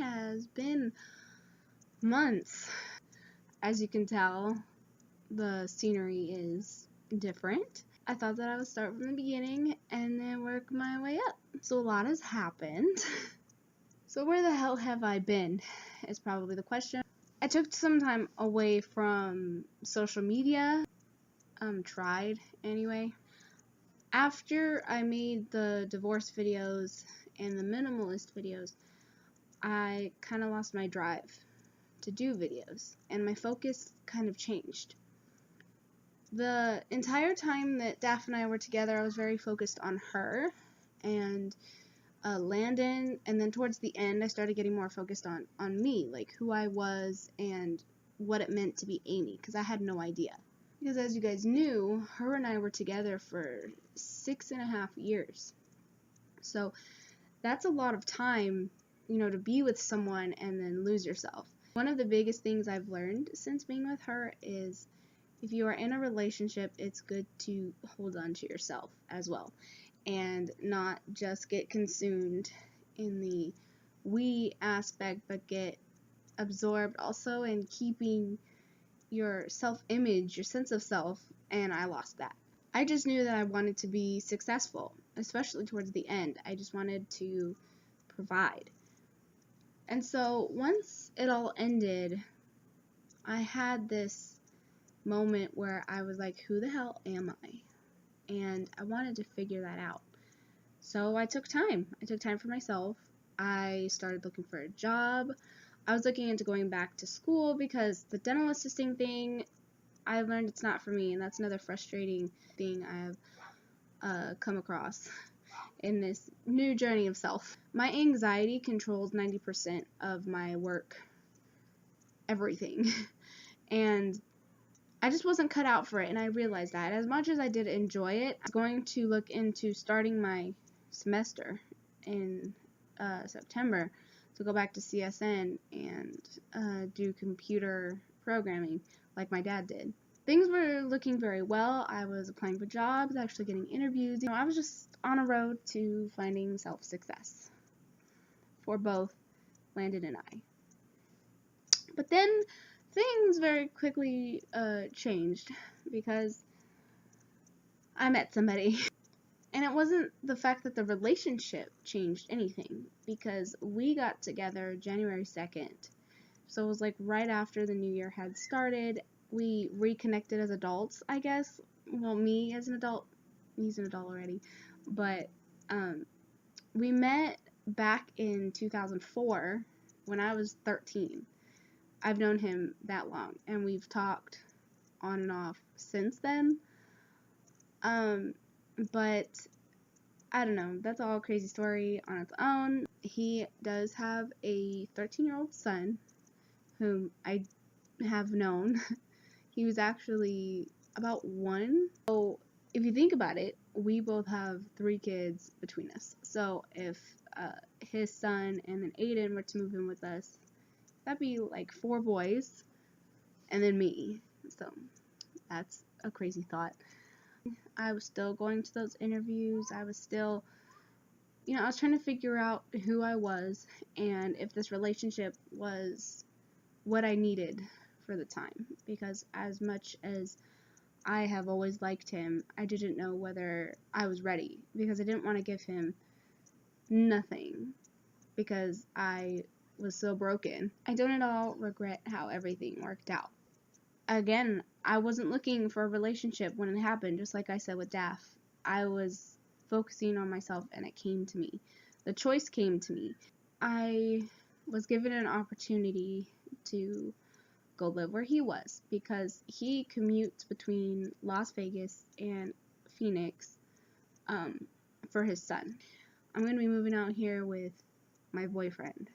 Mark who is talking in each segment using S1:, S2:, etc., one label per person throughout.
S1: has been months. As you can tell, the scenery is different. I thought that I would start from the beginning and then work my way up. So a lot has happened. So where the hell have I been is probably the question. I took some time away from social media. Tried anyway. After I made the divorce videos and the minimalist videos, I kind of lost my drive to do videos, and my focus kind of changed. The entire time that Daph and I were together, I was very focused on her and Landon, and then towards the end I started getting more focused on me, like who I was and what it meant to be Amy, because I had no idea. Because as you guys knew, her and I were together for 6.5 years. So that's a lot of time, to be with someone and then lose yourself. One of the biggest things I've learned since being with her is if you are in a relationship, it's good to hold on to yourself as well and not just get consumed in the we aspect, but get absorbed also in keeping your self-image, your sense of self, and I lost that. I just knew that I wanted to be successful, especially towards the end. I just wanted to provide. And so once it all ended, I had this moment where I was like, who the hell am I? And I wanted to figure that out. So I took time. I took time for myself. I started looking for a job. I was looking into going back to school because the dental assisting thing, I learned it's not for me, and that's another frustrating thing I have come across in this new journey of self. My anxiety controls 90% of my work, everything, and I just wasn't cut out for it, and I realized that. As much as I did enjoy it, I was going to look into starting my semester in September to go back to CSN and do computer programming like my dad did. Things were looking very well. I was applying for jobs, actually getting interviews. I was just on a road to finding self-success for both Landon and I. But then things very quickly changed because I met somebody. And it wasn't the fact that the relationship changed anything, because we got together January 2nd. So it was like right after the new year had started. We reconnected as adults, I guess. Well, me as an adult. He's an adult already. But we met back in 2004 when I was 13. I've known him that long, and we've talked on and off since then. But I don't know, that's all a crazy story on its own. He does have a 13-year-old son whom I have known. He was actually about 1. So if you think about it, we both have 3 kids between us. So if his son and then Aiden were to move in with us, that'd be like 4 boys and then me. So that's a crazy thought. I was still going to those interviews. I was still, I was trying to figure out who I was and if this relationship was what I needed for the time. Because as much as I have always liked him, I didn't know whether I was ready, because I didn't want to give him nothing because I was so broken. I don't at all regret how everything worked out. Again, I wasn't looking for a relationship when it happened, just like I said with Daph. I was focusing on myself, and it came to me. The choice came to me. I was given an opportunity to go live where he was, because he commutes between Las Vegas and Phoenix for his son. I'm going to be moving out here with my boyfriend.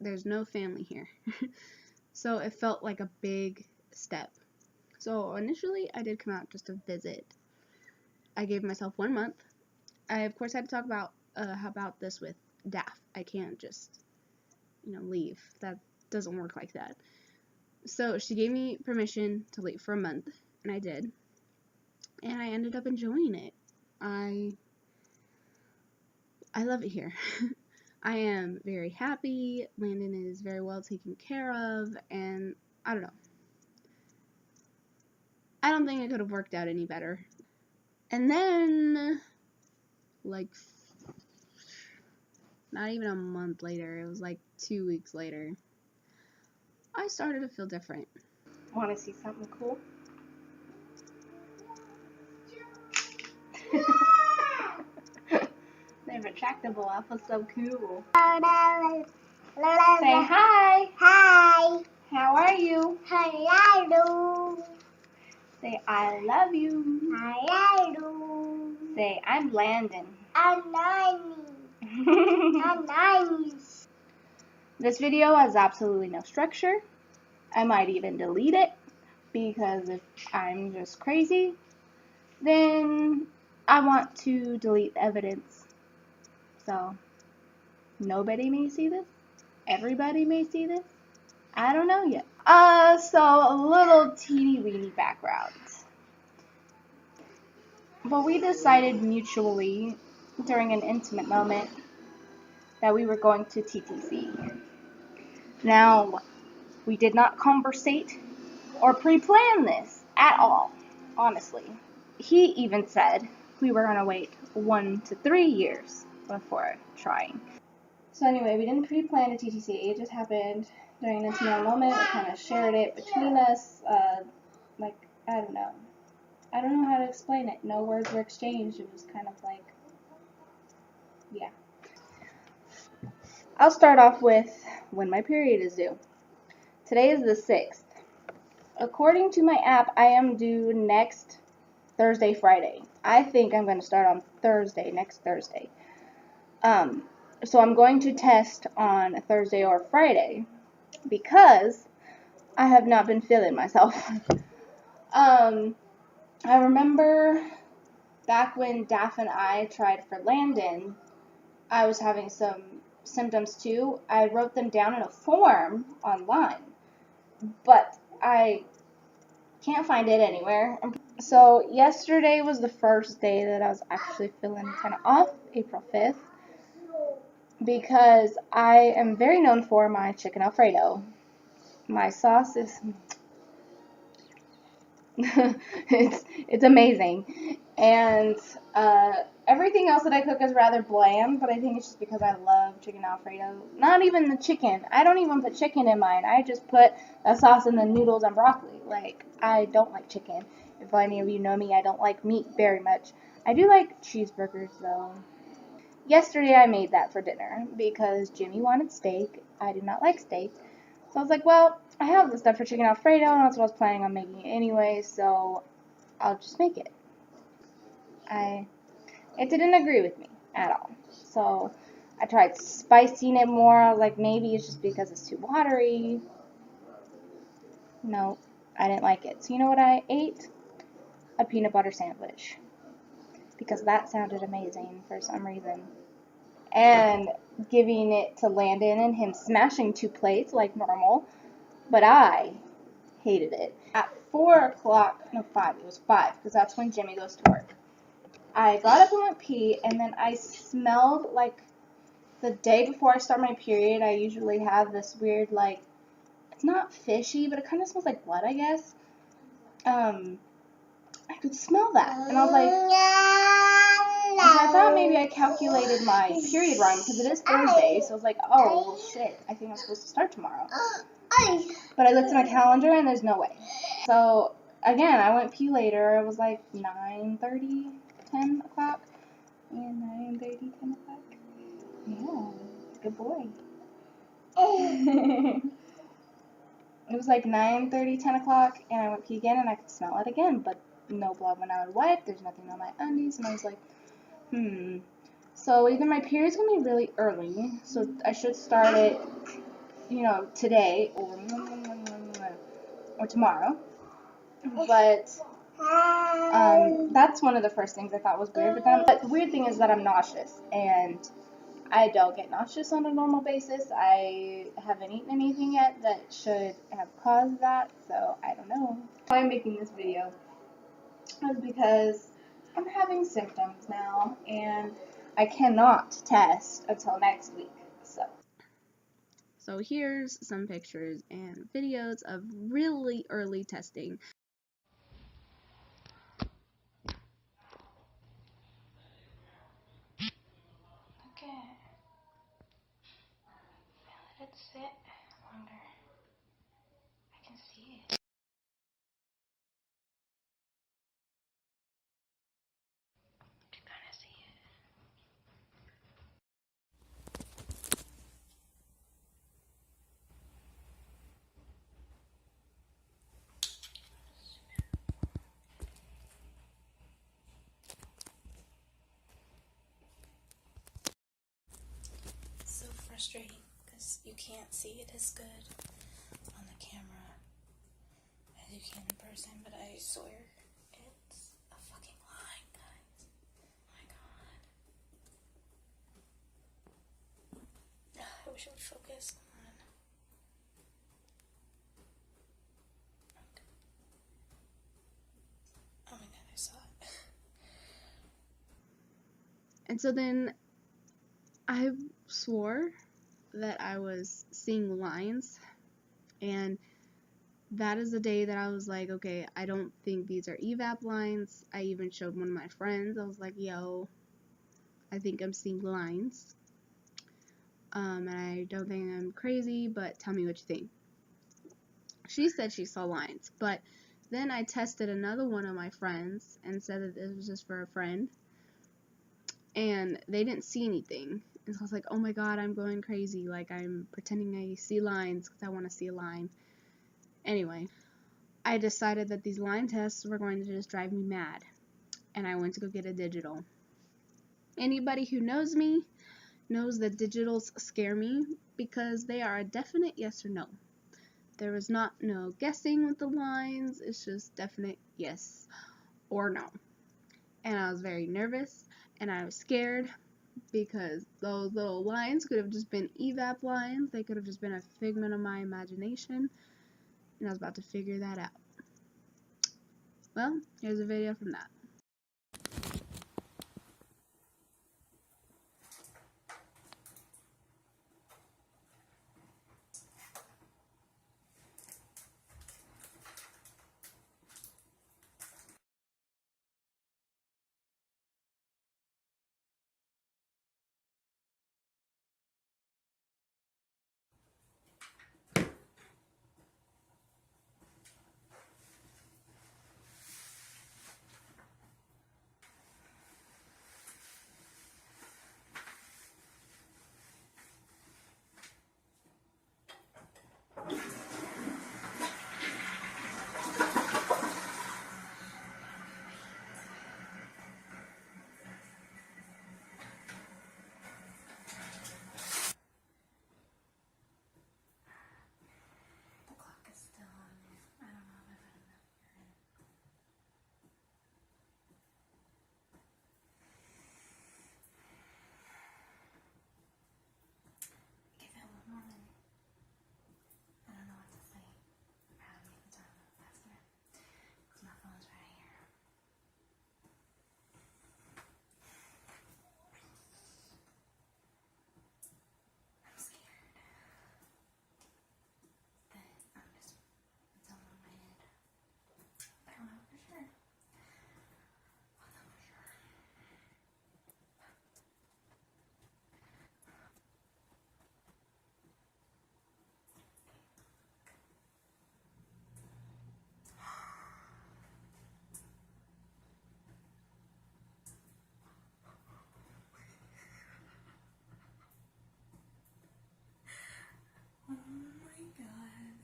S1: There's no family here. So it felt like a big step. So initially I did come out just to visit. I gave myself 1 month. I of course had to talk about this with Daph. I can't just leave. That doesn't work like that. So she gave me permission to leave for a month, and I did. And I ended up enjoying it. I love it here. I am very happy. Landon is very well taken care of, and I don't know. I don't think it could have worked out any better. And then, like, not even a month later, it was like 2 weeks later, I started to feel different. Want to see something cool? They're retractable. I feel so cool. Say hi.
S2: Hi.
S1: How are you?
S2: Hello.
S1: Say I love you.
S2: Hello.
S1: Say I'm Landon.
S2: I'm nice.
S1: This video has absolutely no structure. I might even delete it because if I'm just crazy, then I want to delete the evidence. So nobody may see this. Everybody may see this. I don't know yet. So a little teeny weeny background. But we decided mutually during an intimate moment that we were going to TTC. Now, we did not conversate or pre-plan this at all, honestly. He even said we were going to wait 1 to 3 years before trying. So anyway, we didn't pre-plan a TTC. It just happened during an intimate moment. We kind of shared it between us. I don't know. I don't know how to explain it. No words were exchanged. It was kind of like, yeah. I'll start off with when my period is due. Today is the 6th. According to my app, I am due next Thursday, Friday. I think I'm going to start on Thursday, next Thursday. So I'm going to test on Thursday or Friday because I have not been feeling myself. I remember back when Daph and I tried for Landon, I was having some symptoms too. I wrote them down in a form online, but I can't find it anywhere. So yesterday was the first day that I was actually feeling kind of off, April 5th, because I am very known for my chicken Alfredo. My sauce is it's amazing, and everything else that I cook is rather bland, but I think it's just because I love chicken Alfredo. Not even the chicken. I don't even put chicken in mine. I just put a sauce and the noodles and broccoli. Like, I don't like chicken. If any of you know me, I don't like meat very much. I do like cheeseburgers, though. Yesterday I made that for dinner because Jimmy wanted steak. I do not like steak. So I was like, well, I have the stuff for chicken Alfredo, and that's what I was planning on making anyway, so I'll just make it. It didn't agree with me at all. So I tried spicing it more. I was like, maybe it's just because it's too watery. No, I didn't like it. So you know what I ate? A peanut butter sandwich. Because that sounded amazing for some reason. And giving it to Landon and him smashing 2 plates like normal. But I hated it. At 4 o'clock, no 5, it was 5, because that's when Jimmy goes to work. I got up and went pee, and then I smelled like the day before I start my period, I usually have this weird, like, it's not fishy, but it kind of smells like blood, I guess. I could smell that, and I was like, so I thought maybe I calculated my period wrong, because it is Thursday, so I was like, oh, well, shit, I think I'm supposed to start tomorrow. But I looked at my calendar, and there's no way. So, again, I went pee later. It was like 9:30, 10 o'clock. Yeah, 9:30, 10 o'clock. Yeah, good boy. It was like 9:30, 10 o'clock, and I went pee again, and I could smell it again, but no blood when I would wipe. There's nothing on my undies, and I was like, So either my period's going to be really early, so I should start it, today, or tomorrow. But that's one of the first things I thought was weird. But the weird thing is that I'm nauseous, and I don't get nauseous on a normal basis. I haven't eaten anything yet that should have caused that, so I don't know. Why I'm making this video is because I'm having symptoms now, and I cannot test until next week. So here's some pictures and videos of really early testing.
S3: Okay. Let it sit longer. I can see it. I can kind of see it. It's so frustrating because you can't see it as good on the camera as you can in person, but I swear it's a fucking line, guys. Oh my god. I wish it would focus. Come on. Okay. Oh my god, I saw it.
S1: And so then I swore that I was seeing lines, and that is the day that I was like, okay, I don't think these are evap lines. I even showed one of my friends. I was like, yo, I think I'm seeing lines. And I don't think I'm crazy, but tell me what you think. She said she saw lines, but then I tested another one of my friends and said that this was just for a friend, and they didn't see anything. And so I was like, oh my god, I'm going crazy. Like, I'm pretending I see lines because I want to see a line. Anyway, I decided that these line tests were going to just drive me mad, and I went to go get a digital. Anybody who knows me knows that digitals scare me because they are a definite yes or no. There was no guessing with the lines, it's just definite yes or no. And I was very nervous and I was scared because those little lines could have just been evap lines. They could have just been a figment of my imagination, and I was about to figure that out. Well, here's a video from that.
S3: The clock is still on there. I don't know if I put enough here in. Give it one more minute. I don't know what to say. I have to make the time a little faster. Because my phone's right here. I'm scared. But I'm just, it's all in my head. I don't know for sure. I'll know for sure. Oh my god.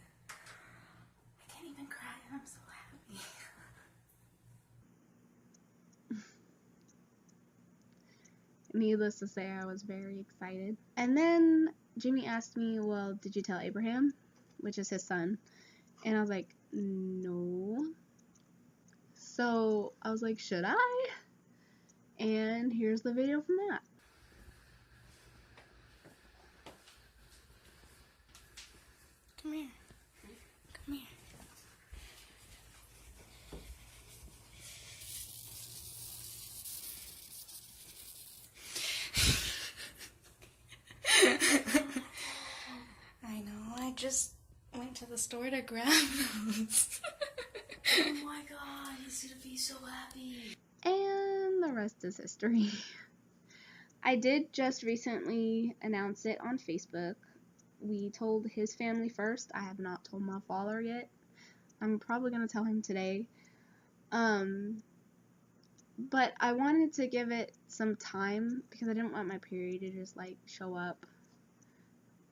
S3: I can't even cry. I'm so happy.
S1: Needless to say, I was very excited. And then Jimmy asked me, well, did you tell Abraham? Which is his son. And I was like, no. So I was like, should I? And here's the video from that.
S3: Come here. Come here. I store to grab those. Oh my god, he's gonna be so happy.
S1: And the rest is history. I did just recently announce it on Facebook. We told his family first. I have not told my father yet. I'm probably going to tell him today. But I wanted to give it some time because I didn't want my period to just like show up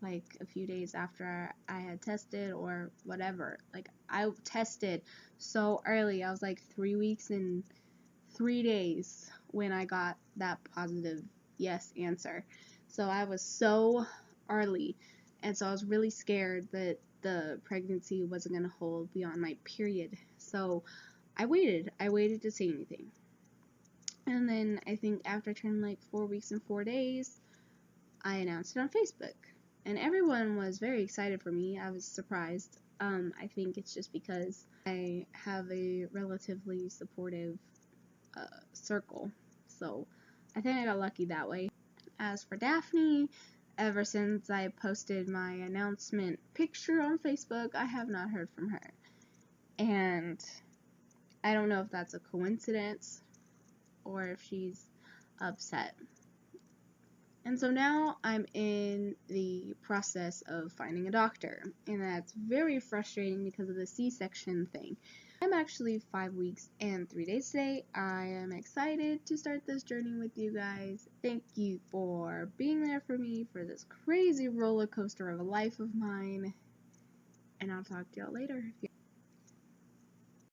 S1: like a few days after I had tested or whatever. Like I tested so early. I was like 3 weeks and 3 days when I got that positive yes answer. So I was so early, and so I was really scared that the pregnancy wasn't going to hold beyond my period. So I waited to say anything. And then I think after I turned like 4 weeks and 4 days, I announced it on Facebook. And everyone was very excited for me. I was surprised. I think it's just because I have a relatively supportive circle. So I think I got lucky that way. As for Daphne, ever since I posted my announcement picture on Facebook, I have not heard from her. And I don't know if that's a coincidence or if she's upset. And so now I'm in the process of finding a doctor, and that's very frustrating because of the C-section thing. I'm actually 5 weeks and 3 days today. I am excited to start this journey with you guys. Thank you for being there for me for this crazy roller coaster of a life of mine, and I'll talk to y'all later.